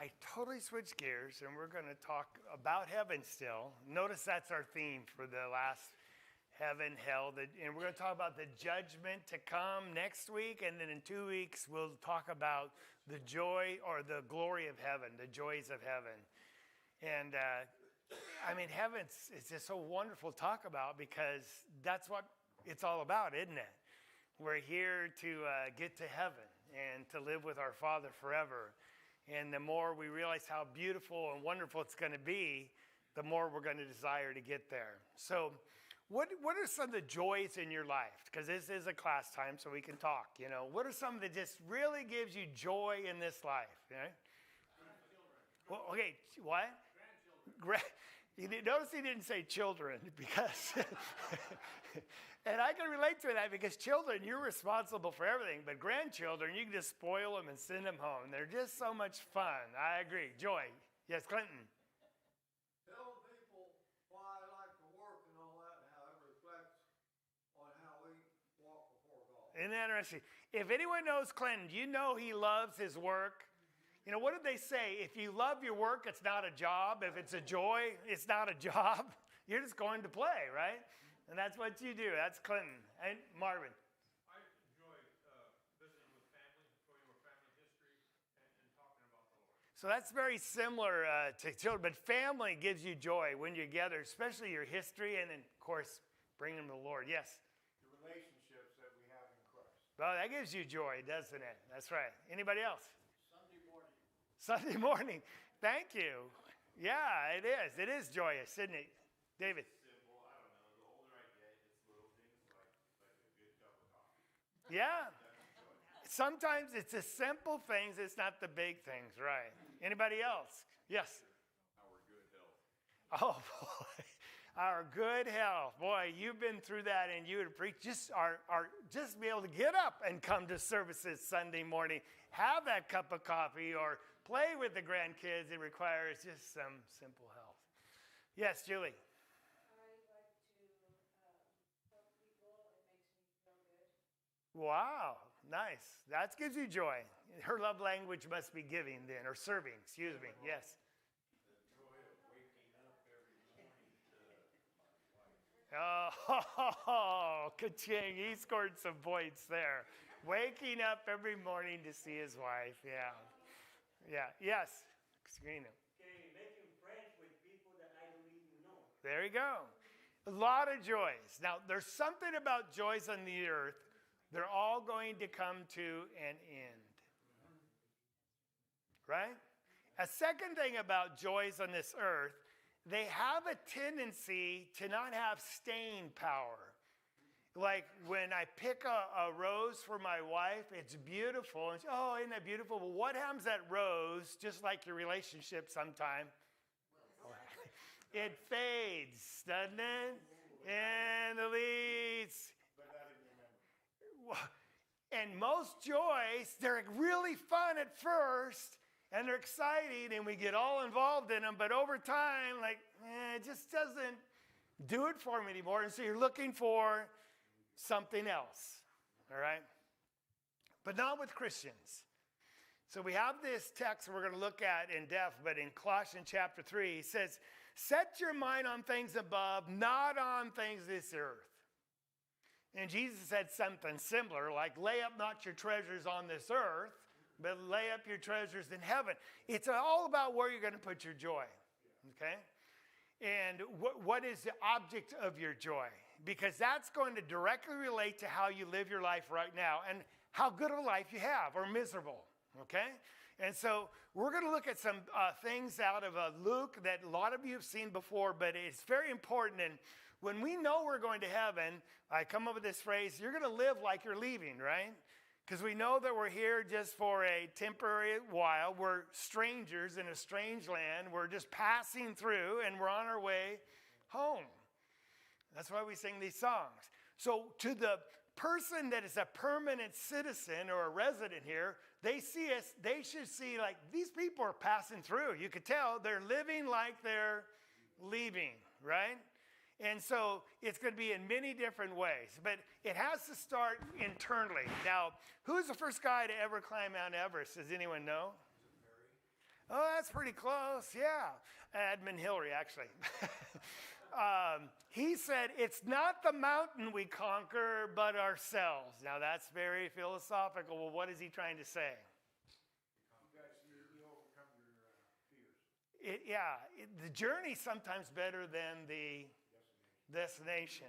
I totally switched gears, and we're going to talk about heaven still. Notice that's our theme for the last heaven, hell, and we're going to talk about the judgment to come next week, and then in 2 weeks we'll talk about the joy or the glory of heaven, the joys of heaven. And heaven is just so wonderful to talk about because that's what it's all about, isn't it? We're here to get to heaven and to live with our Father forever. And the more we realize how beautiful and wonderful it's going to be, the more we're going to desire to get there. So what are some of the joys in your life? Because this is a class time, so we can talk. You know, what are some that just really gives you joy in this life? You know? Well, okay, what? Grandchildren. You notice he didn't say children because, and I can relate to that because children, you're responsible for everything, but grandchildren, you can just spoil them and send them home. They're just so much fun. I agree. Joy. Yes, Clinton. Telling people why I like to work and all that and how it reflects on how we walk before God. Isn't that interesting? If anyone knows Clinton, you know he loves his work. You know, what did they say? If you love your work, it's not a job. If it's a joy, it's not a job. You're just going to play, right? And that's what you do. That's Clinton. And Marvin. I enjoy visiting with family, enjoying our family history, and talking about the Lord. So that's very similar to children. But family gives you joy when you're together, especially your history, and then, of course, bring them to the Lord. Yes? The relationships that we have in Christ. Well, that gives you joy, doesn't it? That's right. Anybody else? Sunday morning. Sunday morning. Thank you. Yeah, it is. It is joyous, isn't it? David. Simple. I don't know. The older I get, it's little things like a good cup of coffee. Yeah. Sometimes it's the simple things. It's not the big things, right? Anybody else? Yes. Our good health. Oh, boy. Our good health. Boy, you've been through that, and you would preach just be able to get up and come to services Sunday morning, have that cup of coffee, or play with the grandkids. It requires just some simple health. Yes, Julie. I like to help people. It makes me feel good. Wow, nice. That gives you joy. Her love language must be giving then, or serving, excuse me. Yes. The joy of waking up every morning to my wife. Oh, ka-ching. He scored some points there. Waking up every morning to see his wife. Yeah. Yeah. Yes. Screen him. Okay, making friends with people that I don't even know. There you go. A lot of joys. Now, there's something about joys on the earth. They're all going to come to an end. Right? A second thing about joys on this earth, they have a tendency to not have staying power. Like when I pick a rose for my wife, it's beautiful. And oh, isn't that beautiful? Well, what happens to that rose, just like your relationship sometime? It fades, doesn't it? And the leaves. And most joys, they're really fun at first, and they're exciting, and we get all involved in them, but over time, it just doesn't do it for me anymore, and so you're looking for something else, all right? But not with Christians. So we have this text we're going to look at in depth, but in Colossians chapter 3, it says, set your mind on things above, not on things of this earth. And Jesus said something similar, like lay up not your treasures on this earth, but lay up your treasures in heaven. It's all about where you're going to put your joy, okay? And what is the object of your joy? Because that's going to directly relate to how you live your life right now and how good of a life you have or miserable, okay? And so we're going to look at some things out of Luke that a lot of you have seen before, but it's very important. And when we know we're going to heaven, I come up with this phrase, you're going to live like you're leaving, right? Because we know that we're here just for a temporary while. We're strangers in a strange land. We're just passing through, and we're on our way home. That's why we sing these songs. So to the person that is a permanent citizen or a resident here, they see us, they should see like these people are passing through. You could tell they're living like they're leaving, right? And so it's going to be in many different ways, but it has to start internally. Now, who's the first guy to ever climb Mount Everest? Does anyone know? Oh, that's pretty close. Yeah. Edmund Hillary, actually. He said, it's not the mountain we conquer, but ourselves. Now, that's very philosophical. Well, what is he trying to say? You overcome your fears. The journey's sometimes better than the destination.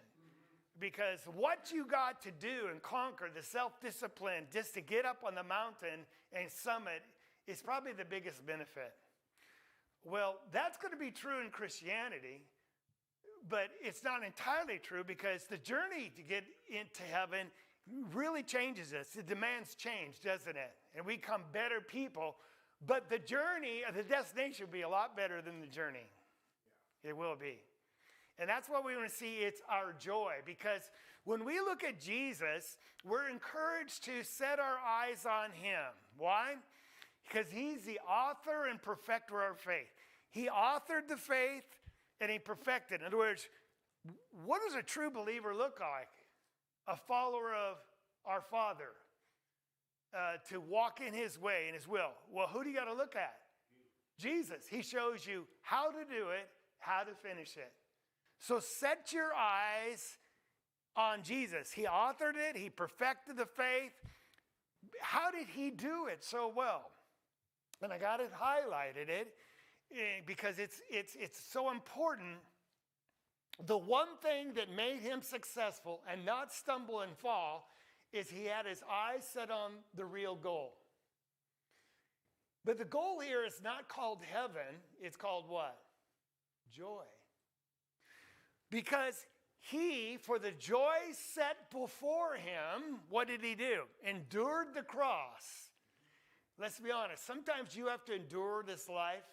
Because what you got to do and conquer, the self-discipline, just to get up on the mountain and summit, is probably the biggest benefit. Well, that's going to be true in Christianity, but it's not entirely true because the journey to get into heaven really changes us. It demands change, doesn't it? And we become better people, but the journey, the destination will be a lot better than the journey. It will be. And that's what we want to see. It's our joy, because when we look at Jesus, we're encouraged to set our eyes on him. Why? Because he's the author and perfecter of our faith. He authored the faith and he perfected. In other words, what does a true believer look like? A follower of our Father, to walk in his way, in his will. Well, who do you got to look at? Jesus. He shows you how to do it, how to finish it. So set your eyes on Jesus. He authored it. He perfected the faith. How did he do it so well? And I got it highlighted because it's so important. The one thing that made him successful and not stumble and fall is he had his eyes set on the real goal. But the goal here is not called heaven. It's called what? Joy. Because he, for the joy set before him, what did he do? Endured the cross. Let's be honest. Sometimes you have to endure this life.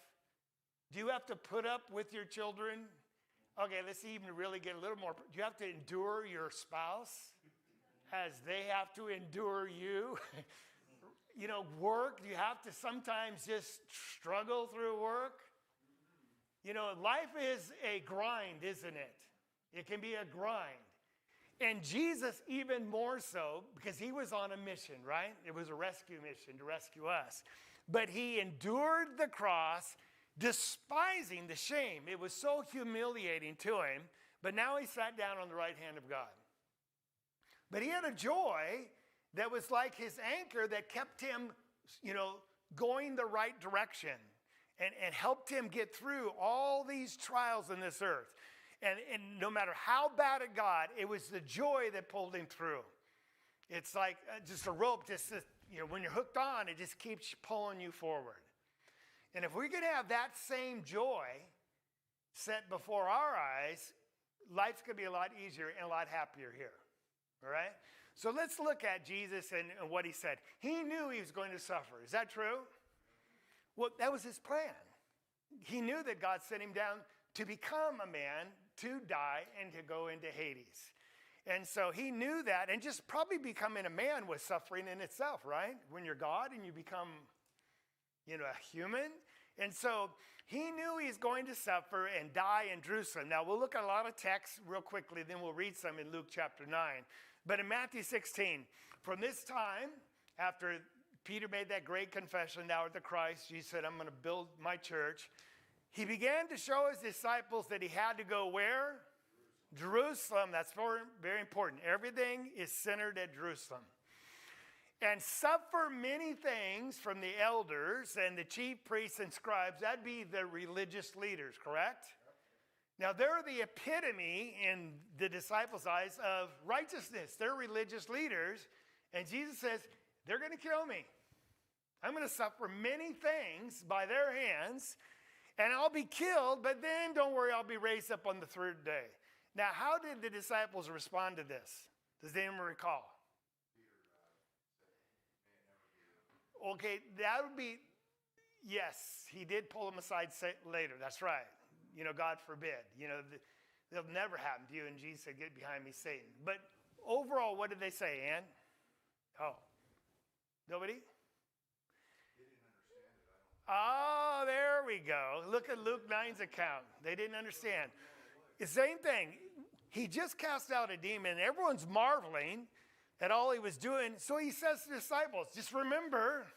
Do you have to put up with your children? Okay, let's even really get a little more. Do you have to endure your spouse as they have to endure you? Work. Do you have to sometimes just struggle through work? Life is a grind, isn't it? It can be a grind. And Jesus even more so, because he was on a mission, right? It was a rescue mission to rescue us. But he endured the cross, despising the shame. It was so humiliating to him. But now he sat down on the right hand of God. But he had a joy that was like his anchor that kept him, going the right direction and helped him get through all these trials in this earth. And no matter how bad it got, it was the joy that pulled him through. It's like just a rope, when you're hooked on, it just keeps pulling you forward. And if we could have that same joy set before our eyes, life's going to be a lot easier and a lot happier here. All right? So let's look at Jesus and what he said. He knew he was going to suffer. Is that true? Well, that was his plan. He knew that God sent him down to become a man, to die, and to go into Hades. And so he knew that, and just probably becoming a man was suffering in itself, right? When you're God and you become, a human. And so he knew he's going to suffer and die in Jerusalem. Now, we'll look at a lot of texts real quickly, then we'll read some in Luke chapter 9. But in Matthew 16, from this time, after Peter made that great confession, "Thou art the Christ," Jesus said, "I'm going to build my church." He began to show his disciples that he had to go where? Jerusalem. That's very important. Everything is centered at Jerusalem. And suffer many things from the elders and the chief priests and scribes. That'd be the religious leaders, correct? Now, they're the epitome in the disciples' eyes of righteousness. They're religious leaders. And Jesus says, they're going to kill me. I'm going to suffer many things by their hands. And I'll be killed, but then don't worry, I'll be raised up on the third day. Now, how did the disciples respond to this? Does anyone recall? Okay, that would be, yes, he did pull them aside later. That's right. God forbid. They'll never happen to you. And Jesus said, "Get behind me, Satan." But overall, what did they say, Ann? Oh, nobody? Oh, there we go. Look at Luke 9's account. They didn't understand. The same thing. He just cast out a demon. Everyone's marveling at all he was doing. So he says to the disciples, just remember,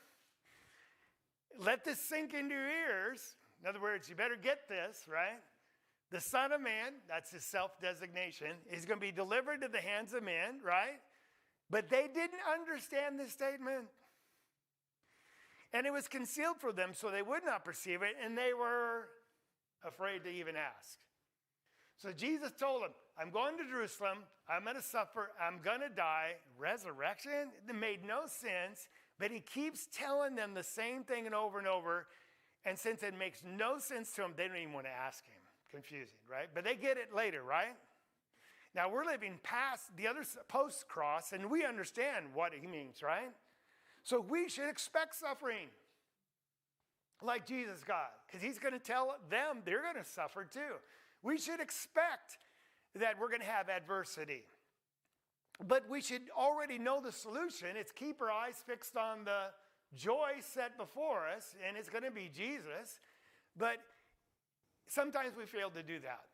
let this sink into your ears. In other words, you better get this, right? The Son of Man, that's his self-designation, is going to be delivered to the hands of men, right? But they didn't understand this statement. And it was concealed from them so they would not perceive it, and they were afraid to even ask. So Jesus told them, I'm going to Jerusalem, I'm going to suffer, I'm going to die. Resurrection? It made no sense, but he keeps telling them the same thing and over, and since it makes no sense to them, they don't even want to ask him. Confusing, right? But they get it later, right? Now we're living past the other post-cross, and we understand what he means, right? So we should expect suffering like Jesus got, because he's going to tell them they're going to suffer too. We should expect that we're going to have adversity. But we should already know the solution. It's keep our eyes fixed on the joy set before us, and it's going to be Jesus. But sometimes we fail to do that.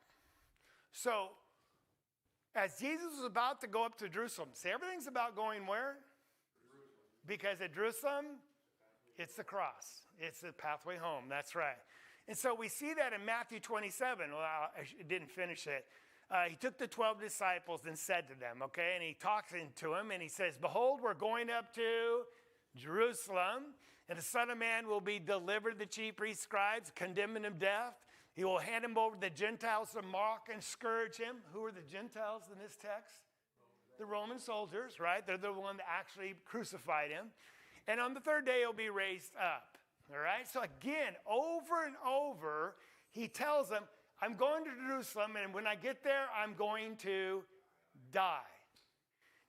So, as Jesus was about to go up to Jerusalem, see, everything's about going where? Because at Jerusalem, it's the cross. It's the pathway home. That's right. And so we see that in Matthew 27. Well, I didn't finish it. He took the 12 disciples and said to them, okay, and he talks to them and he says, behold, we're going up to Jerusalem, and the Son of Man will be delivered to the chief priests, scribes, condemning him to death. He will hand him over to the Gentiles to mock and scourge him. Who are the Gentiles in this text? The Roman soldiers, right? They're the one that actually crucified him. And on the third day, he'll be raised up. All right? So again, over and over, he tells them, I'm going to Jerusalem, and when I get there, I'm going to die.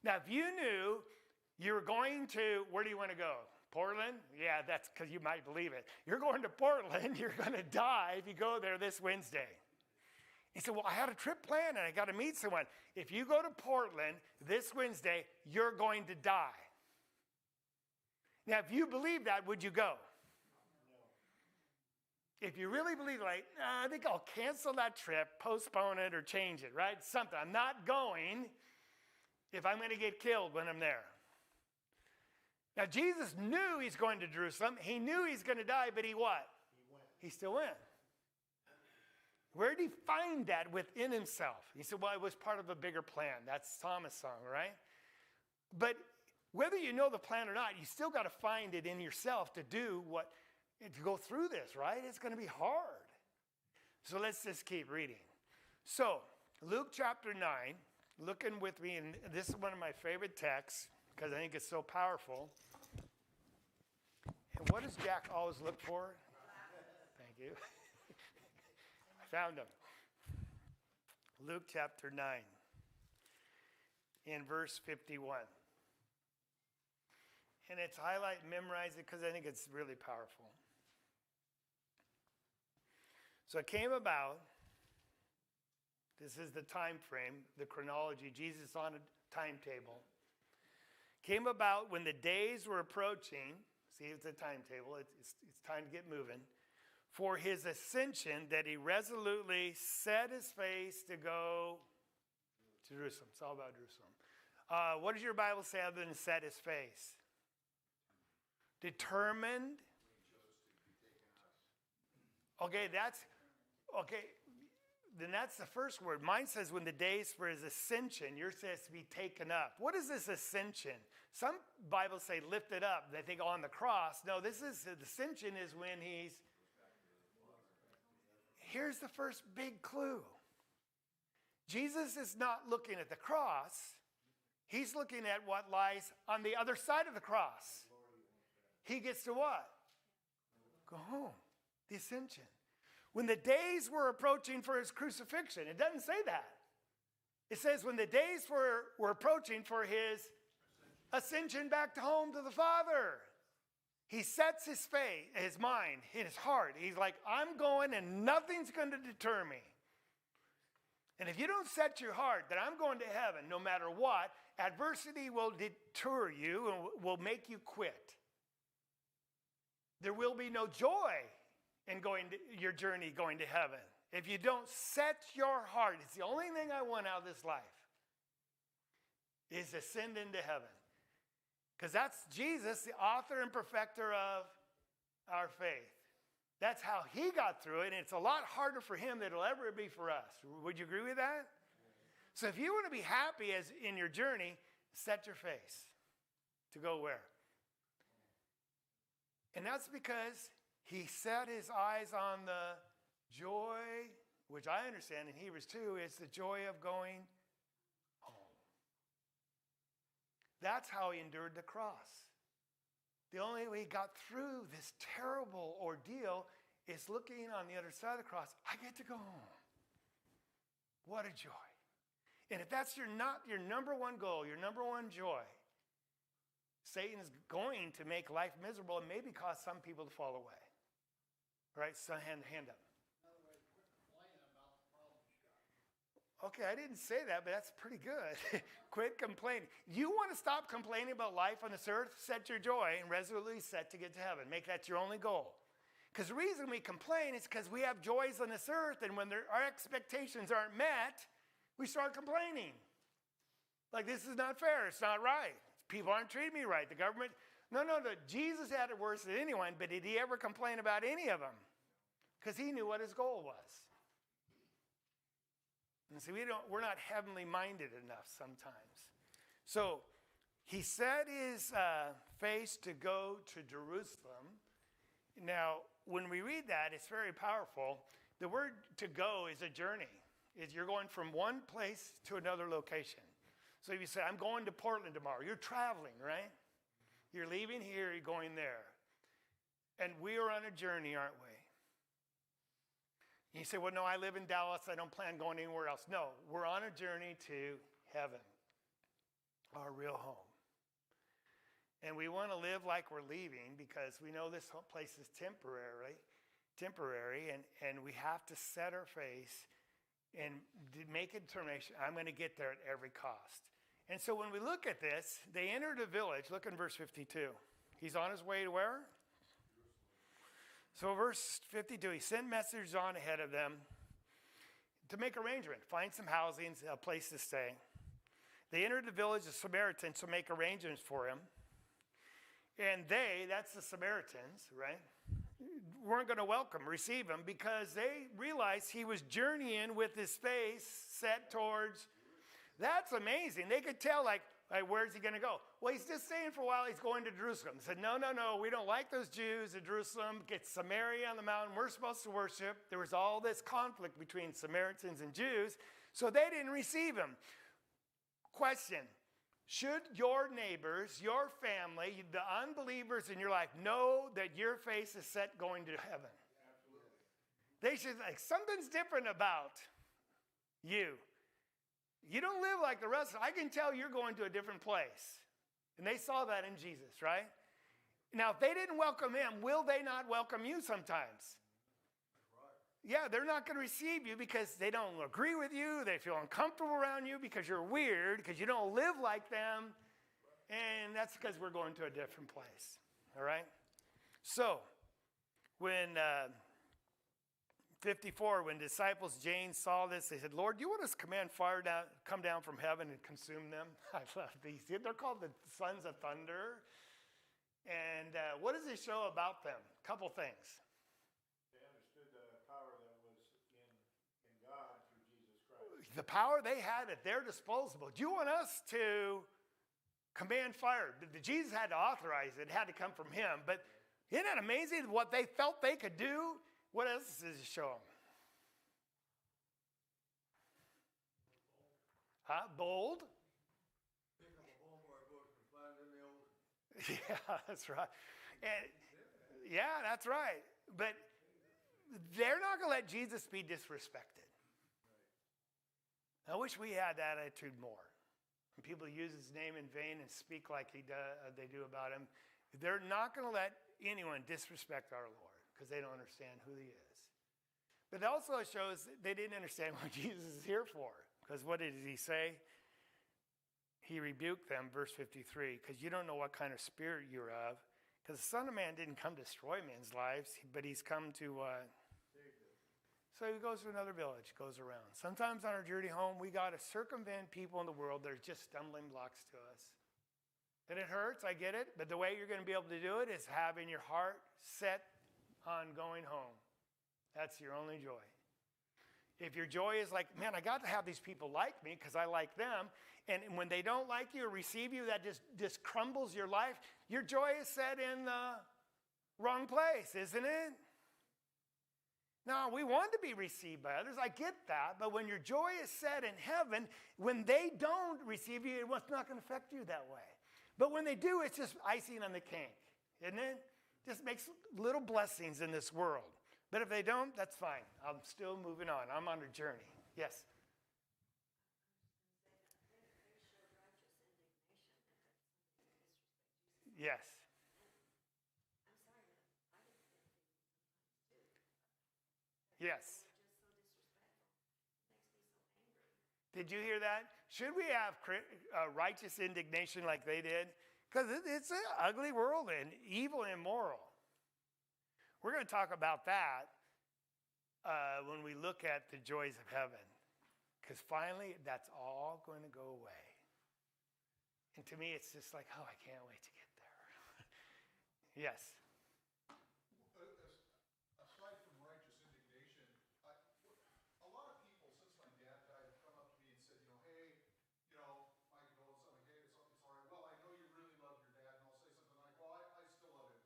Now, if you knew you were going to, where do you want to go? Portland? Yeah, that's because you might believe it. You're going to Portland, you're going to die if you go there this Wednesday. He said, well, I had a trip planned and I got to meet someone. If you go to Portland this Wednesday, you're going to die. Now, if you believe that, would you go? If you really believe, like, I think I'll cancel that trip, postpone it, or change it, right? Something. I'm not going if I'm going to get killed when I'm there. Now, Jesus knew he's going to Jerusalem. He knew he's going to die, but he what? He still went. Where did he find that within himself? He said, well, it was part of a bigger plan. That's Thomas' song, right? But whether you know the plan or not, you still got to find it in yourself to do what, to go through this, right? It's going to be hard. So let's just keep reading. So, Luke chapter 9, looking with me, and this is one of my favorite texts because I think it's so powerful. And what does Jack always look for? Thank you. I found him. Luke chapter 9, in verse 51. And it's highlight, memorize it, because I think it's really powerful. So it came about, this is the time frame, the chronology, Jesus on a timetable. Came about when the days were approaching, see, it's a timetable, it's time to get moving, for his ascension, that he resolutely set his face to go to Jerusalem. It's all about Jerusalem. What does your Bible say other than set his face? Determined. Okay, then that's the first word. Mine says when the days for his ascension, yours says to be taken up. What is this ascension? Some Bibles say lifted up. They think on the cross. No, the ascension is when he's. Here's the first big clue. Jesus is not looking at the cross. He's looking at what lies on the other side of the cross. He gets to what? Go home. The ascension. When the days were approaching for his crucifixion, it doesn't say that. It says when the days were approaching for his ascension back to home to the Father. He sets his face, his mind, his heart. He's like, I'm going and nothing's going to deter me. And if you don't set your heart that I'm going to heaven no matter what, adversity will deter you and will make you quit. There will be no joy in your journey going to heaven. If you don't set your heart, it's the only thing I want out of this life, is ascend into heaven. Because that's Jesus, the author and perfecter of our faith. That's how he got through it, and it's a lot harder for him than it'll ever be for us. Would you agree with that? So if you want to be happy as in your journey, set your face to go where? And that's because he set his eyes on the joy, which I understand in Hebrews 2 is the joy of going home. That's how he endured the cross. The only way he got through this terrible ordeal is looking on the other side of the cross. I get to go home. What a joy. And if that's not your number one goal, your number one joy, Satan's going to make life miserable and maybe cause some people to fall away. Right? So hand up. Okay, I didn't say that, but that's pretty good. Quit complaining. You want to stop complaining about life on this earth? Set your joy and resolutely set to get to heaven. Make that your only goal. Because the reason we complain is because we have joys on this earth, and when our expectations aren't met, we start complaining. Like, this is not fair. It's not right. People aren't treating me right. The government. No. Jesus had it worse than anyone, but did he ever complain about any of them? Because he knew what his goal was. And see, we're not heavenly minded enough sometimes. So he set his face to go to Jerusalem. Now, when we read that, it's very powerful. The word to go is a journey. You're going from one place to another location. So if you say, I'm going to Portland tomorrow, you're traveling, right? You're leaving here, you're going there. And we are on a journey, aren't we? You say, well, no, I live in Dallas. I don't plan going anywhere else. No, we're on a journey to heaven, our real home. And we want to live like we're leaving because we know this whole place is temporary, and we have to set our face and make a determination, I'm going to get there at every cost. And so when we look at this, they entered a village. Look in verse 52. He's on his way to where? So verse 52, he sent messengers on ahead of them to make arrangement, find some housing, a place to stay. They entered the village of Samaritans to make arrangements for him. And that's the Samaritans, right, weren't going to receive him because they realized he was journeying with his face set towards. That's amazing. They could tell, like, where's he going to go? Well, he's just saying for a while he's going to Jerusalem. They said, no, we don't like those Jews in Jerusalem. Get Samaria on the mountain. We're supposed to worship. There was all this conflict between Samaritans and Jews, so they didn't receive him. Question, should your neighbors, your family, the unbelievers in your life know that your face is set going to heaven? Absolutely. They should, like, something's different about you. You don't live like the rest of them. I can tell you're going to a different place. And they saw that in Jesus, right? Now, if they didn't welcome him, will they not welcome you sometimes? Right. Yeah, they're not going to receive you because they don't agree with you. They feel uncomfortable around you because you're weird, because you don't live like them. And that's because we're going to a different place, all right? So, when 54, when disciples James saw this, they said, Lord, do you want us to command fire come down from heaven and consume them? I love these. They're called the sons of thunder. And what does it show about them? A couple things. They understood the power that was in God through Jesus Christ. The power they had at their disposal. Do you want us to command fire? Jesus had to authorize it. It had to come from him. But isn't that amazing what they felt they could do? What else does it show them? Bold. Pick up a homework book and find in the ocean. Yeah, that's right. And, yeah, that's right. But they're not going to let Jesus be disrespected. I wish we had that attitude more. When people use his name in vain and speak like they do about him, they're not going to let anyone disrespect our Lord because they don't understand who he is. But it also shows they didn't understand what Jesus is here for. Because what did he say? He rebuked them, verse 53, because you don't know what kind of spirit you're of. Because the Son of Man didn't come to destroy men's lives, but he's come to So he goes to another village, goes around. Sometimes on our journey home, we got to circumvent people in the world that are just stumbling blocks to us. And it hurts, I get it, but the way you're going to be able to do it is having your heart set on going home. That's your only joy. If your joy is like, man, I got to have these people like me because I like them, and when they don't like you or receive you, that just crumbles your life. Your joy is set in the wrong place, isn't it? No, we want to be received by others. I get that. But when your joy is set in heaven, when they don't receive you, it's not going to affect you that way. But when they do, it's just icing on the cake, isn't it? Just makes little blessings in this world. But if they don't, that's fine. I'm still moving on. I'm on a journey. Yes? Yes. Yes. Did you hear that? Should we have righteous indignation like they did? Because it's an ugly world and evil and immoral. We're going to talk about that when we look at the joys of heaven. Because finally, that's all going to go away. And to me, it's just like, oh, I can't wait to get there. Yes. Aside from righteous indignation, a lot of people, since my dad died, have come up to me and said, hey, my condolences. I'm like, hey, it's all right. Well, I know you really love your dad. And I'll say something like, well, I still love him.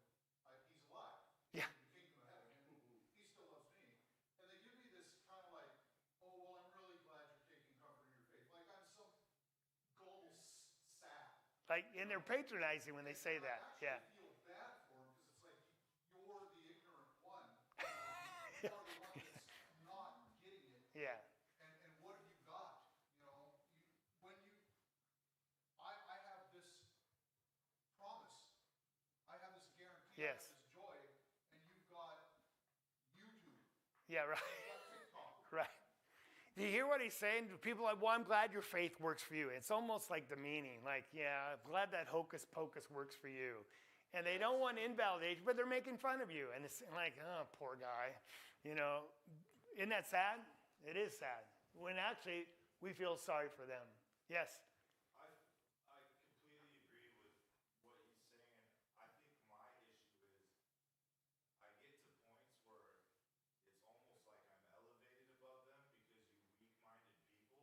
He's alive. Yeah. In the kingdom of heaven. And he still loves me. And they give me this kind of like, oh, well, I'm really glad you're taking comfort in your faith. Like I'm some gullible sap. Like, and they're patronizing when they say that. Yeah. I feel bad for him because it's like you're the ignorant one. You're the one that's not getting it. Yeah. And what have you got? I have this promise. I have this guarantee. Yes. I have this joy. And you've got YouTube. Yeah, right. You've got TikTok. Right. Do you hear what he's saying? People are like, well, I'm glad your faith works for you. It's almost like the meaning. Like, yeah, I'm glad that hocus pocus works for you. And they don't want invalidation, but they're making fun of you. And it's like, oh, poor guy. Isn't that sad? It is sad. When actually, we feel sorry for them. Yes? I completely agree with what he's saying. I think my issue is I get to points where it's almost like I'm elevated above them because you weak-minded people.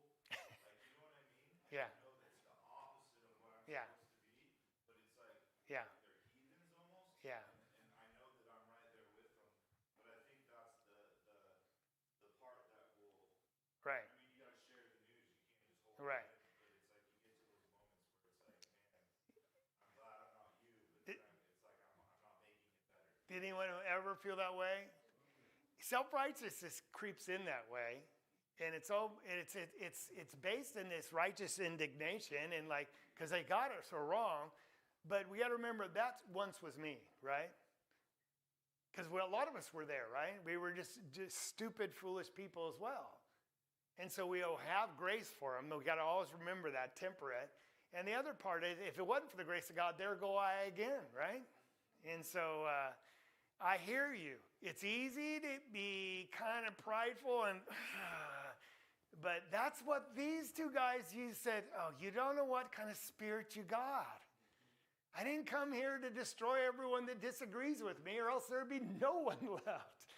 Like, you know what I mean? Yeah. I know that's the opposite of what I'm Yeah. supposed to be, but it's like Yeah. they're heathens almost. Yeah. And I know that I'm right there with them, but I think that's the part that will. Right. I mean, you got to share the news. You can't just hold Right. it. But it's like you get to those moments where it's like, man, I'm glad I'm not you, but it's like I'm not making it better. Did anyone ever feel that way? Self-righteousness creeps in that way. And it's based in this righteous indignation and like, because they got it so wrong. But we got to remember that once was me, right? Because a lot of us were there, right? We were just stupid, foolish people as well. And so we have grace for them. We got to always remember that, temper it. And the other part is, if it wasn't for the grace of God, there go I again, right? And so I hear you. It's easy to be kind of prideful and... But that's what these two guys, you said, oh, you don't know what kind of spirit you got. I didn't come here to destroy everyone that disagrees with me or else there'd be no one left.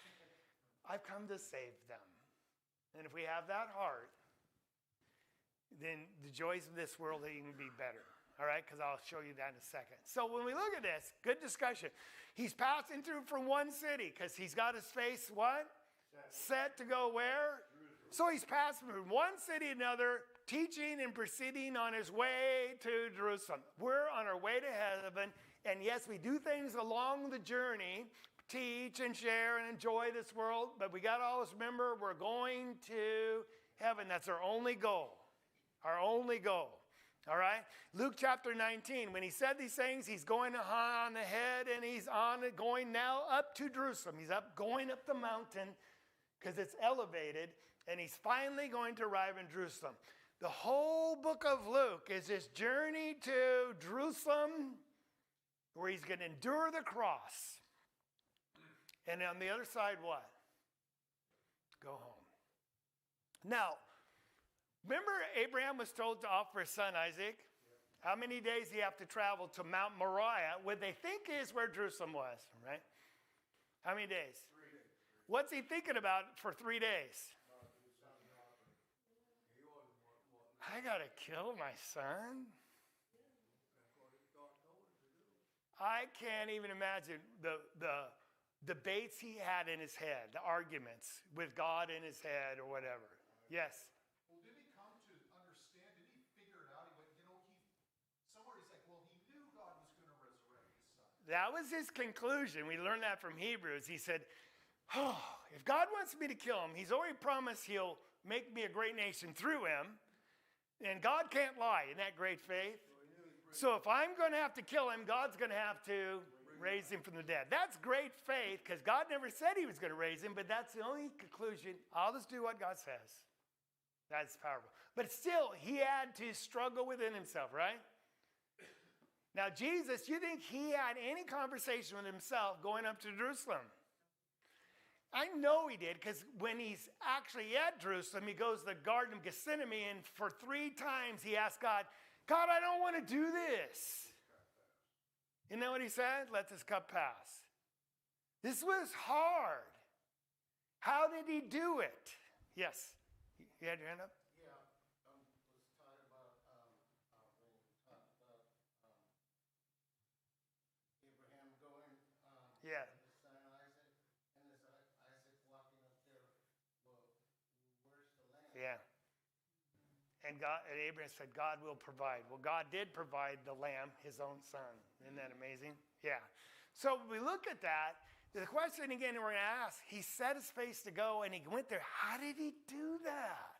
I've come to save them. And if we have that heart, then the joys of this world are even be better. All right, because I'll show you that in a second. So when we look at this, good discussion. He's passing through from one city because he's got his face, what? Set to go where? So he's passing from one city to another, teaching and proceeding on his way to Jerusalem. We're on our way to heaven, and yes, we do things along the journey, teach and share and enjoy this world, but we got to always remember we're going to heaven. That's our only goal. Our only goal. All right? Luke chapter 19, when he said these things, he's going on ahead, and he's going now up to Jerusalem. He's going up the mountain because it's elevated. And he's finally going to arrive in Jerusalem. The whole book of Luke is this journey to Jerusalem where he's going to endure the cross. And on the other side, what? Go home. Now, remember Abraham was told to offer his son Isaac? How many days he have to travel to Mount Moriah, what they think is where Jerusalem was, right? How many days? 3 days. What's he thinking about for 3 days? I got to kill my son? I can't even imagine the debates he had in his head, the arguments with God in his head or whatever. Yes. Well, did he come to understand? Did he figure it out? He went, somewhere he's like, well, he knew God was going to resurrect his son. That was his conclusion. We learned that from Hebrews. He said, oh, if God wants me to kill him, he's already promised he'll make me a great nation through him. And God can't lie. Isn't that great faith? So if I'm going to have to kill him, God's going to have to raise him from the dead. That's great faith because God never said he was going to raise him, but that's the only conclusion. I'll just do what God says. That's powerful. But still, he had to struggle within himself, right? Now, Jesus, you think he had any conversation with himself going up to Jerusalem? I know he did because when he's actually at Jerusalem, he goes to the Garden of Gethsemane, and for 3 times he asked God, God, I don't want to do this. You know what he said? Let this cup pass. This was hard. How did he do it? Yes. You had your hand up? Yeah, was talking about when you talked about Abraham going, Yeah. his son Isaac, and his Isaac walking up there. Well, where's the lamb? Yeah. And Abraham said, God will provide. Well, God did provide the lamb, his own son. Isn't that amazing? Yeah. So we look at that. The question again we're going to ask, he set his face to go and he went there. How did he do that?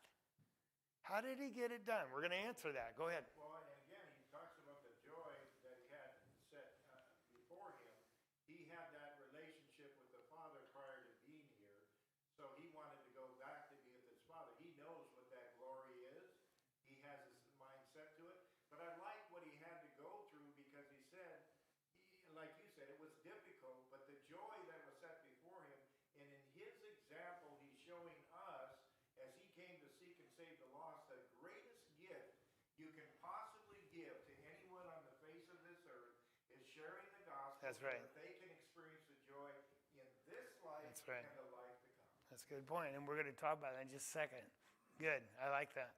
How did he get it done? We're going to answer that. Go ahead. Well, and again, he talks about the joy that he had set before him. He had that relationship with the Father prior to being here, so he wanted to go back to be with his Father. He knows what that glory is. He has his mind set to it. But I like what he had to go through because he said, like you said, it was difficult, but the joy that was set before him, and in his example, he's showing us, as he came to seek and save the lost, the greatest gift you can possibly give to anyone on the face of this earth is sharing the gospel. That's right. So that they can experience the joy in this life. That's right. And the life to come. That's a good point. And we're going to talk about that in just a second. Good. I like that.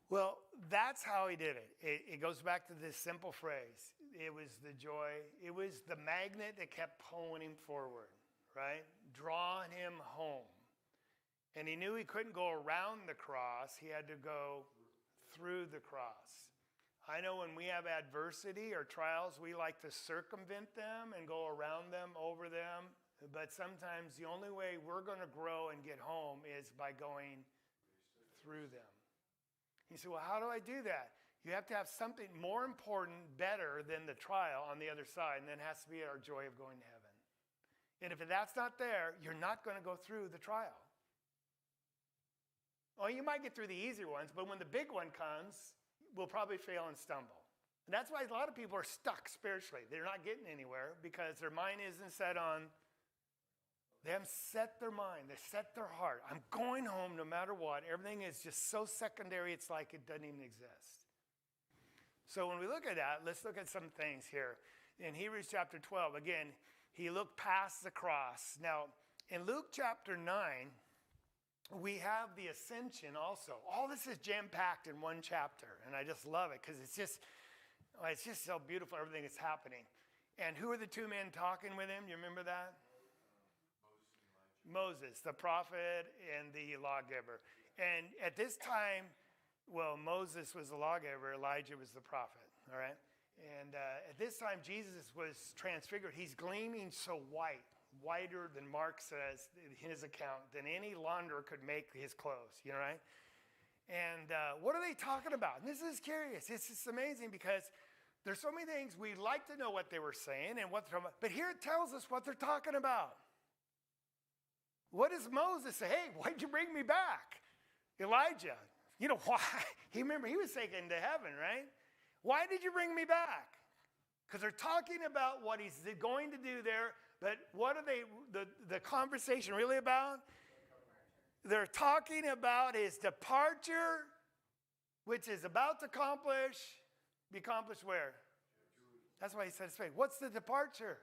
Well, that's how he did it. It goes back to this simple phrase. It was the joy. It was the magnet that kept pulling him forward, right? Drawing him home. And he knew he couldn't go around the cross. He had to go through the cross. I know when we have adversity or trials, we like to circumvent them and go around them, over them. But sometimes the only way we're going to grow and get home is by going through them. You say, well, how do I do that? You have to have something more important, better than the trial on the other side, and that has to be our joy of going to heaven. And if that's not there, you're not going to go through the trial. Oh, you might get through the easier ones, but when the big one comes, we'll probably fail and stumble. And that's why a lot of people are stuck spiritually. They're not getting anywhere because their mind isn't set on. They haven't set their mind. They set their heart. I'm going home no matter what. Everything is just so secondary, it's like it doesn't even exist. So when we look at that, let's look at some things here. In Hebrews chapter 12, again, he looked past the cross. Now, in Luke chapter 9, we have the ascension also. All this is jam-packed in one chapter, and I just love it because it's just so beautiful, everything that's happening. And who are the 2 men talking with him? You remember that? Moses, the prophet and the lawgiver. And at this time, well, Moses was the lawgiver, Elijah was the prophet, all right? And at this time, Jesus was transfigured. He's gleaming so white, whiter than Mark says in his account, than any launderer could make his clothes, you know, right? And what are they talking about? And this is curious. It's just amazing because there's so many things we'd like to know what they were saying and what they're talking about. But here it tells us what they're talking about. What does Moses say? Hey, why'd you bring me back? Elijah. You know why? He was taken to heaven, right? Why did you bring me back? Because they're talking about what he's going to do there, but what are the conversation really about? They're talking about his departure, which is about to be accomplished where? That's why he said, what's the departure?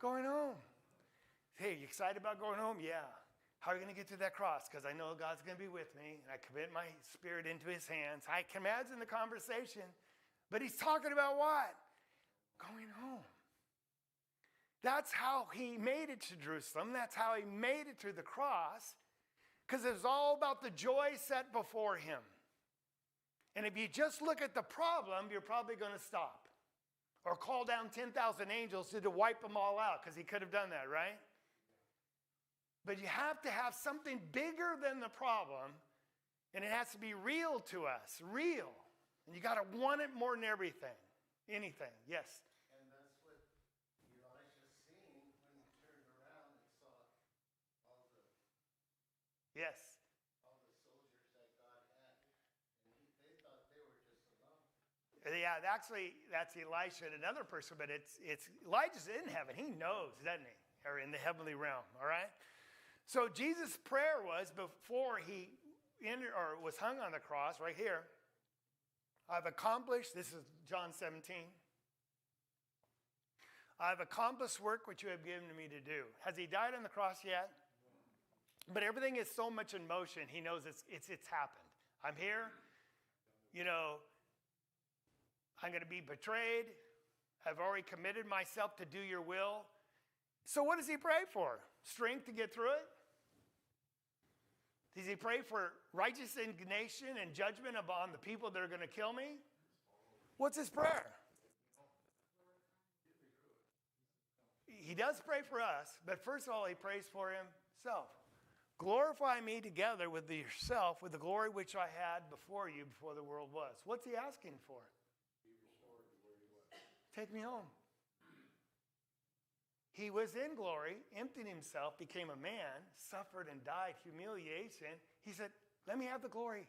Going home. Hey, you excited about going home? Yeah. How are you going to get to that cross? Because I know God's going to be with me, and I commit my spirit into his hands. I can imagine the conversation, but he's talking about what? Going home. That's how he made it to Jerusalem. That's how he made it to the cross, because it was all about the joy set before him. And if you just look at the problem, you're probably going to stop. Or call down 10,000 angels to wipe them all out, because he could have done that, right? But you have to have something bigger than the problem, and it has to be real to us, real. And you got to want it more than everything, anything. Yes? And that's what Elisha seen when he turned around and saw all the Yes. soldiers that God had. And they thought they were just alone. Yeah, actually, that's Elisha and another person, but it's Elijah's in heaven. He knows, doesn't he? Or in the heavenly realm, all right? So Jesus' prayer was, before he entered or was hung on the cross, right here, I've accomplished, this is John 17, I've accomplished work which you have given me to do. Has he died on the cross yet? But everything is so much in motion, he knows it's happened. I'm here, I'm going to be betrayed. I've already committed myself to do your will. So what does he pray for? Strength to get through it? Does he pray for righteous indignation and judgment upon the people that are going to kill me? What's his prayer? He does pray for us, but first of all, he prays for himself. Glorify me together with yourself, with the glory which I had before you, before the world was. What's he asking for? Take me home. He was in glory, emptied himself, became a man, suffered and died, humiliation. He said, let me have the glory.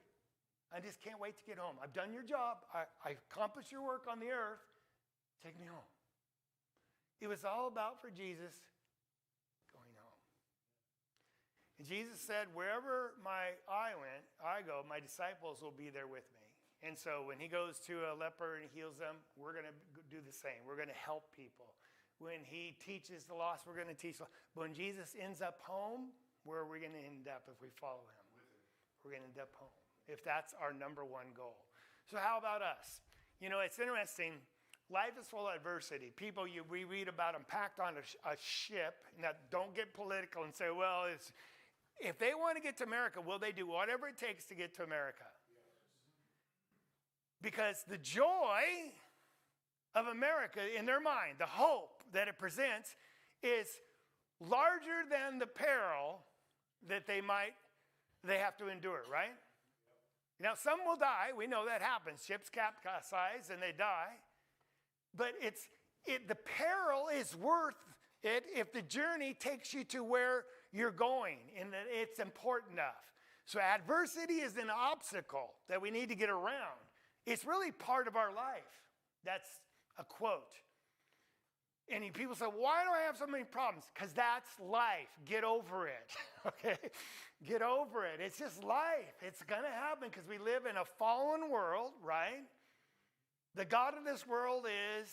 I just can't wait to get home. I've done your job. I accomplished your work on the earth. Take me home. It was all about for Jesus going home. And Jesus said, wherever I go, my disciples will be there with me. And so when he goes to a leper and heals them, we're going to do the same. We're going to help people. When he teaches the lost, we're going to teach. But when Jesus ends up home, where are we going to end up if we follow him? We're going to end up home, if that's our number one goal. So how about us? It's interesting. Life is full of adversity. People, we read about them packed on a ship. Now, don't get political and say, well, if they want to get to America, will they do whatever it takes to get to America? Because the joy of America in their mind, the hope that it presents, is larger than the peril that they have to endure, right? Now, some will die. We know that happens. Ships capsize and they die. But the peril is worth it if the journey takes you to where you're going and that it's important enough. So adversity is an obstacle that we need to get around. It's really part of our life. That's a quote. And people say, why do I have so many problems? Because that's life. Get over it. Okay? Get over it. It's just life. It's going to happen because we live in a fallen world, right? The God of this world is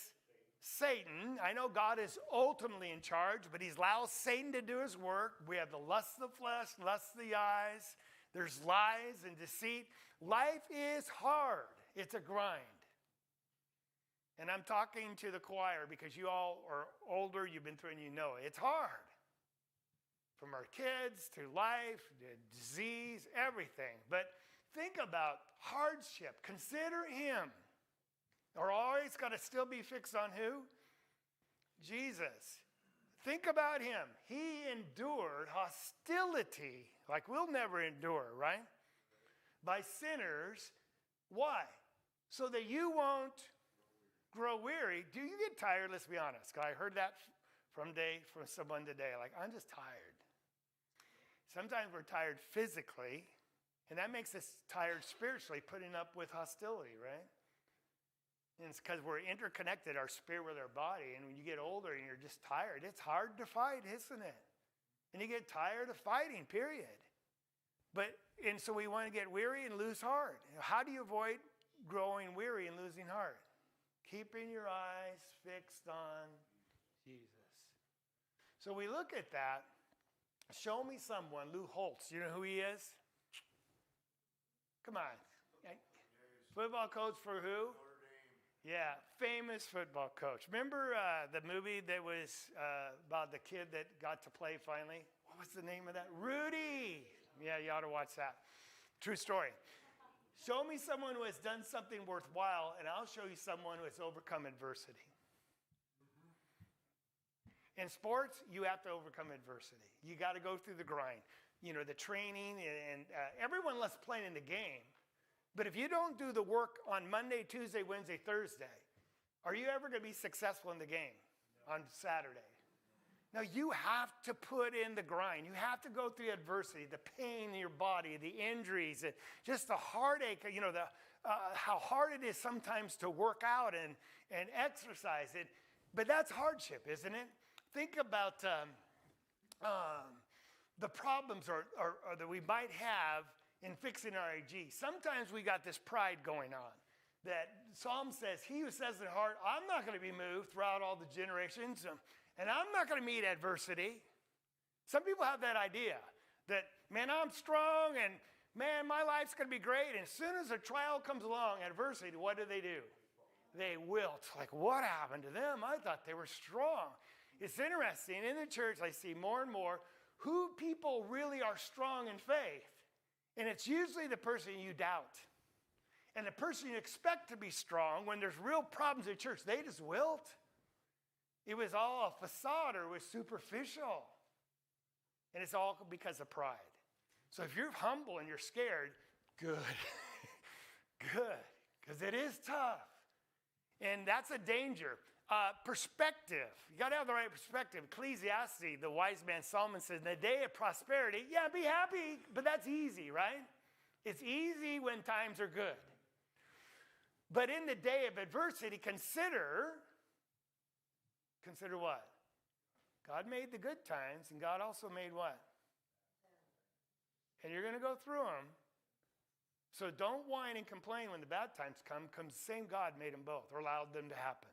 Satan. I know God is ultimately in charge, but he allows Satan to do his work. We have the lust of the flesh, lust of the eyes. There's lies and deceit. Life is hard. It's a grind. And I'm talking to the choir because you all are older, you've been through and you know it. It's hard. From our kids to life, to disease, everything. But think about hardship. Consider him. Or always got to still be fixed on who? Jesus. Think about him. He endured hostility like we'll never endure, right? By sinners. Why? So that you won't grow weary. Do you get tired? Let's be honest. I heard that from someone today. Like, I'm just tired. Sometimes we're tired physically, and that makes us tired spiritually, putting up with hostility, right? And it's because we're interconnected, our spirit with our body. And when you get older and you're just tired, it's hard to fight, isn't it? And you get tired of fighting, period. And so we want to get weary and lose heart. How do you avoid growing weary and losing heart? Keeping your eyes fixed on Jesus. So we look at that. Show me someone, Lou Holtz. You know who he is? Come on. Football coach for who? Yeah, famous football coach. Remember the movie that was about the kid that got to play finally? What was the name of that? Rudy. Yeah, you ought to watch that. True story. Show me someone who has done something worthwhile, and I'll show you someone who has overcome adversity. In sports, you have to overcome adversity. You got to go through the grind. You know, the training, and everyone loves playing in the game. But if you don't do the work on Monday, Tuesday, Wednesday, Thursday, are you ever going to be successful in the game on Saturday? No, you have to put in the grind. You have to go through adversity, the pain in your body, the injuries, and just the heartache, you know, how hard it is sometimes to work out and exercise it. But that's hardship, isn't it? Think about the problems or that we might have in fixing our AG. Sometimes we got this pride going on that Psalm says, he who says in heart, I'm not going to be moved throughout all the generations, and I'm not going to meet adversity. Some people have that idea that, man, I'm strong, and man, my life's going to be great. And as soon as a trial comes along, adversity, what do? They wilt. Like, what happened to them? I thought they were strong. It's interesting. In the church, I see more and more who people really are strong in faith. And it's usually the person you doubt. And the person you expect to be strong, when there's real problems in church, they just wilt. It was all a facade, or it was superficial. And it's all because of pride. So if you're humble and you're scared, good. Good. Because it is tough. And that's a danger. Perspective. You got to have the right perspective. Ecclesiastes, the wise man Solomon says, in the day of prosperity, yeah, be happy, but that's easy, right? It's easy when times are good. But in the day of adversity, consider what? God made the good times, and God also made what? And you're going to go through them. So don't whine and complain when the bad times come, because the same God made them both, or allowed them to happen.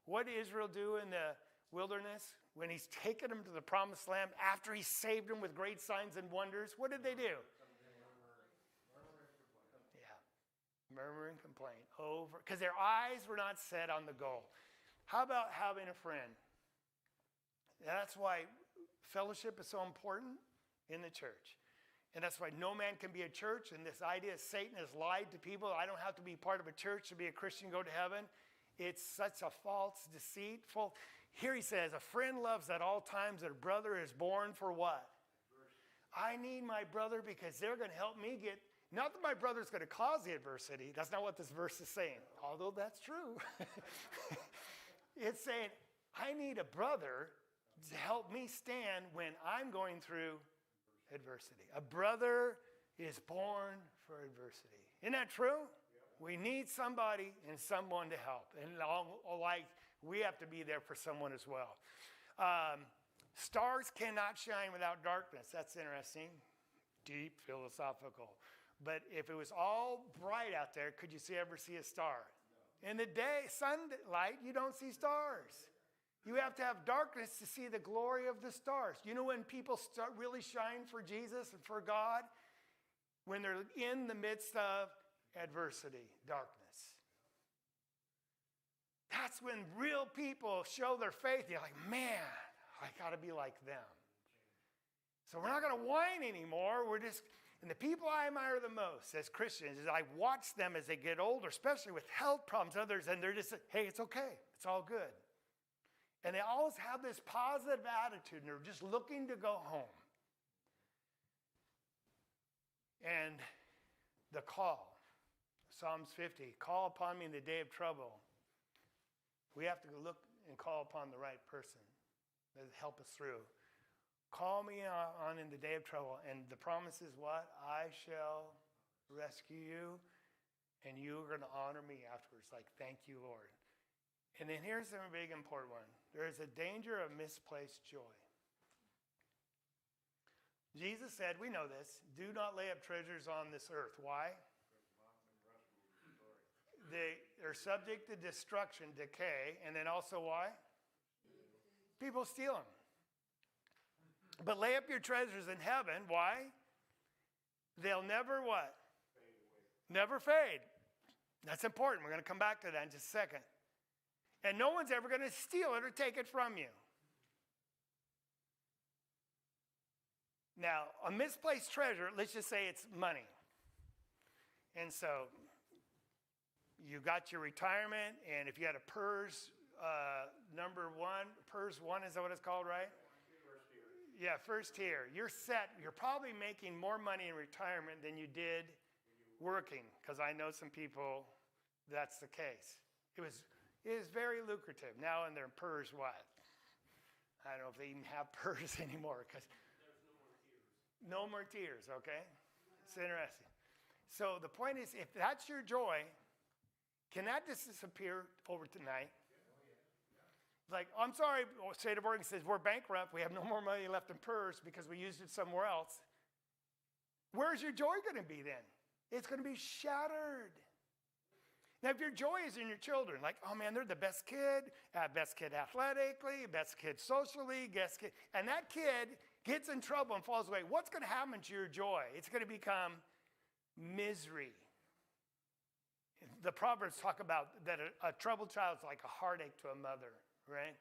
What did Israel do in the wilderness when he's taken them to the promised land after he saved them with great signs and wonders? What did they do? Yeah, murmur and complain over, because their eyes were not set on the goal. How about having a friend? That's why fellowship is so important in the church. And that's why no man can be a church. And this idea Satan has lied to people. I don't have to be part of a church to be a Christian and go to heaven. It's such a false, deceitful. Here he says, a friend loves at all times, that a brother is born for what? I need my brother because they're going to help me get, not that my brother's going to cause the adversity. That's not what this verse is saying, although that's true. It's saying, I need a brother to help me stand when I'm going through adversity. A brother is born for adversity. Isn't that true? We need somebody and someone to help. And we have to be there for someone as well. Stars cannot shine without darkness. That's interesting. Deep philosophical. But if it was all bright out there, could you ever see a star? In the day, sunlight, you don't see stars. You have to have darkness to see the glory of the stars. You know when people really shine for Jesus and for God? When they're in the midst of adversity, darkness. That's when real people show their faith. You're like, man, I got to be like them. So we're not going to whine anymore. And the people I admire the most as Christians is I watch them as they get older, especially with health problems, others, and they're just, hey, it's okay. It's all good. And they always have this positive attitude, and they're just looking to go home. And the call, Psalms 50, call upon me in the day of trouble. We have to look and call upon the right person to help us through. Call me on in the day of trouble. And the promise is what? I shall rescue you, and you are going to honor me afterwards. Like, thank you, Lord. And then here's a big important one. There is a danger of misplaced joy. Jesus said, we know this, do not lay up treasures on this earth. Why? They're subject to destruction, decay, and then also why? People steal them. But lay up your treasures in heaven. Why? They'll never what? Never fade. That's important. We're going to come back to that in just a second. And no one's ever going to steal it or take it from you. Now, a misplaced treasure, let's just say it's money. And so you got your retirement, and if you had a PERS number one, PERS 1, is that what it's called, right? First year. Yeah, first tier. You're set. You're probably making more money in retirement than you did working, because I know some people, that's the case. It is very lucrative. Now in their PERS what? I don't know if they even have PERS anymore, because no more tears, okay? It's interesting. So the point is, if that's your joy, can that disappear over tonight? Like, I'm sorry, State of Oregon says we're bankrupt. We have no more money left in PERS because we used it somewhere else. Where's your joy going to be then? It's going to be shattered. Now, if your joy is in your children, like, oh man, they're the best kid athletically, best kid socially, best kid, and that kid gets in trouble and falls away, what's going to happen to your joy? It's going to become misery. The Proverbs talk about that a troubled child is like a heartache to a mother, right?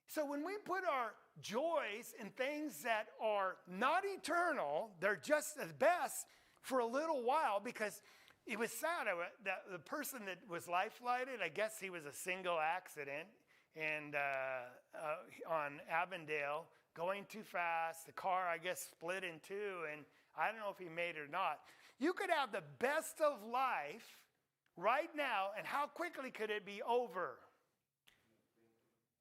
So when we put our joys in things that are not eternal, they're just as best for a little while, because it was sad that the person that was life-flighted, I guess he was a single accident, and on Avondale, going too fast. The car, I guess, split in two, and I don't know if he made it or not. You could have the best of life right now, and how quickly could it be over?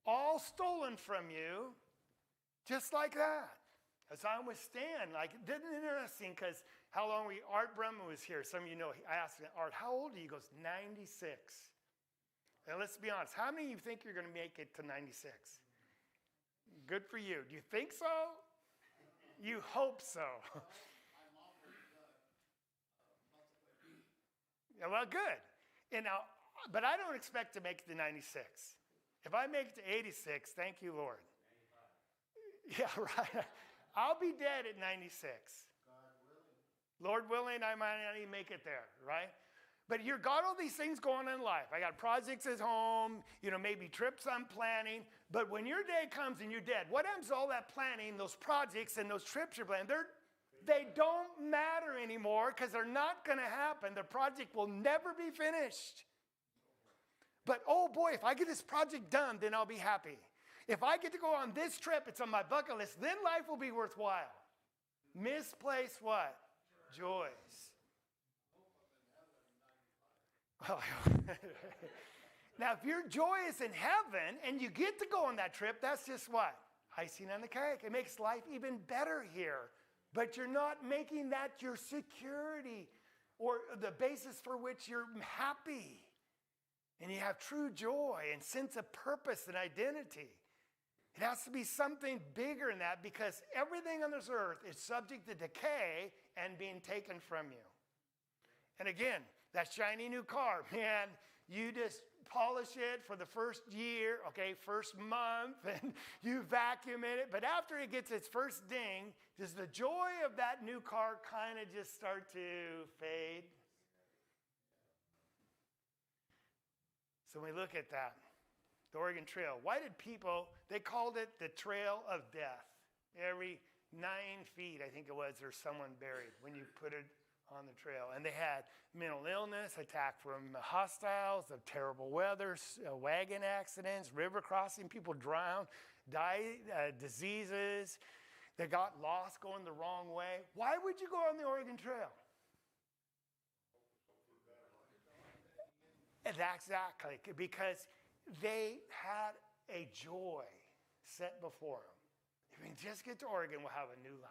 All stolen from you, just like that. As I was Stan, like, isn't it interesting? Because how long Art Brumman was here. Some of you know, I asked Art, how old are you? He goes, 96. And let's be honest, how many of you think you're going to make it to 96? Good for you. Do you think so? You hope so. Yeah, well, good. And now, but I don't expect to make it to 96. If I make it to 86, thank you, Lord. 95. Yeah, right. I'll be dead at 96. God willing. Lord willing, I might not even make it there, right? But you've got all these things going on in life. I got projects at home, maybe trips I'm planning. But when your day comes and you're dead, what happens to all that planning, those projects and those trips you're planning? They don't matter anymore, because they're not going to happen. The project will never be finished. But oh boy, if I get this project done, then I'll be happy. If I get to go on this trip, it's on my bucket list, then life will be worthwhile. Misplaced what? Joys. Now, if your joy is in heaven and you get to go on that trip, that's just what? Icing on the cake. It makes life even better here. But you're not making that your security or the basis for which you're happy. And you have true joy and sense of purpose and identity. It has to be something bigger than that, because everything on this earth is subject to decay and being taken from you. And again, that shiny new car, man, you just polish it for the first year, okay, first month, and you vacuum it. But after it gets its first ding, does the joy of that new car kind of just start to fade? So when we look at that, the Oregon Trail, why did people, they called it the Trail of Death. Every 9 feet, I think it was, there's someone buried when you put it on the trail. And they had mental illness, attack from hostiles, of terrible weather, wagon accidents, river crossing, people drowned, died, diseases. They got lost going the wrong way. Why would you go on the Oregon Trail? Exactly, because they had a joy set before them. If we just get to Oregon, we'll have a new life.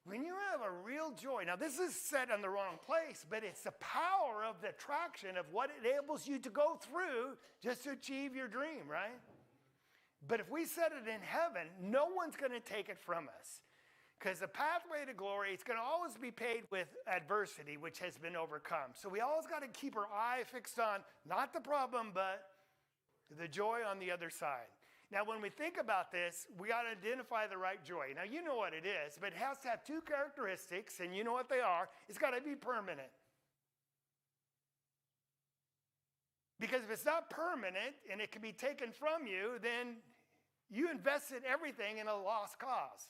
When you have a real joy, now this is set in the wrong place, but it's the power of the attraction of what enables you to go through just to achieve your dream, right? But if we set it in heaven, no one's going to take it from us. Because the pathway to glory, it's going to always be paid with adversity, which has been overcome. So we always got to keep our eye fixed on not the problem, but the joy on the other side. Now, when we think about this, we got to identify the right joy. Now, you know what it is, but it has to have two characteristics, and you know what they are. It's got to be permanent. Because if it's not permanent and it can be taken from you, then you invested everything in a lost cause.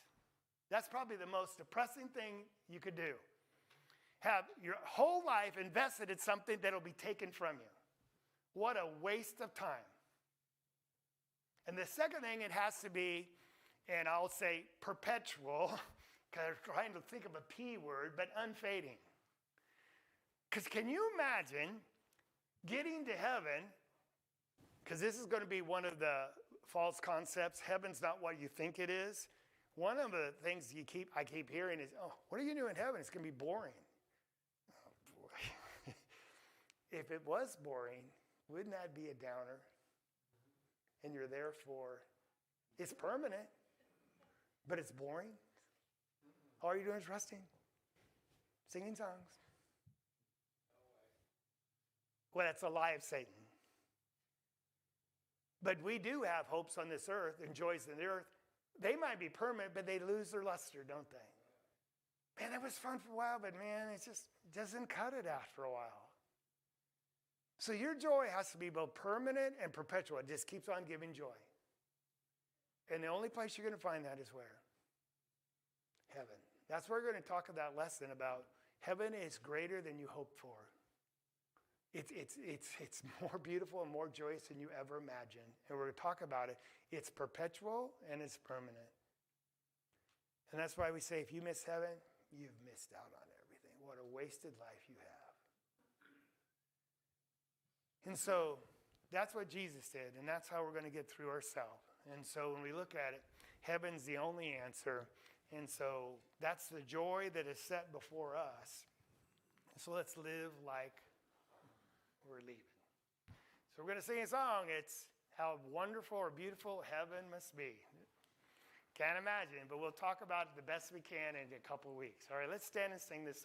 That's probably the most depressing thing you could do. Have your whole life invested in something that'll be taken from you. What a waste of time. And the second thing, it has to be, and I'll say perpetual, because I'm trying to think of a P word, but unfading. Because can you imagine getting to heaven, because this is going to be one of the false concepts, heaven's not what you think it is. One of the things I keep hearing is, oh, what are you doing in heaven? It's going to be boring. Oh, boy. If it was boring, wouldn't that be a downer? And you're there it's permanent, but it's boring. All you're doing is resting, singing songs. Well, that's a lie of Satan. But we do have hopes on this earth and joys in the earth. They might be permanent, but they lose their luster, don't they? Man, that was fun for a while, but man, it just doesn't cut it after a while. So your joy has to be both permanent and perpetual. It just keeps on giving joy. And the only place you're going to find that is where? Heaven. That's where we're going to talk that lesson about heaven is greater than you hoped for. It's more beautiful and more joyous than you ever imagined. And we're going to talk about it. It's perpetual and it's permanent. And that's why we say if you miss heaven, you've missed out on everything. What a wasted life you have. And so that's what Jesus did, and that's how we're going to get through ourselves. And so when we look at it, heaven's the only answer. And so that's the joy that is set before us. So let's live like we're leaving. So we're going to sing a song. It's how wonderful or beautiful heaven must be. Can't imagine, but we'll talk about it the best we can in a couple of weeks. All right, let's stand and sing this song.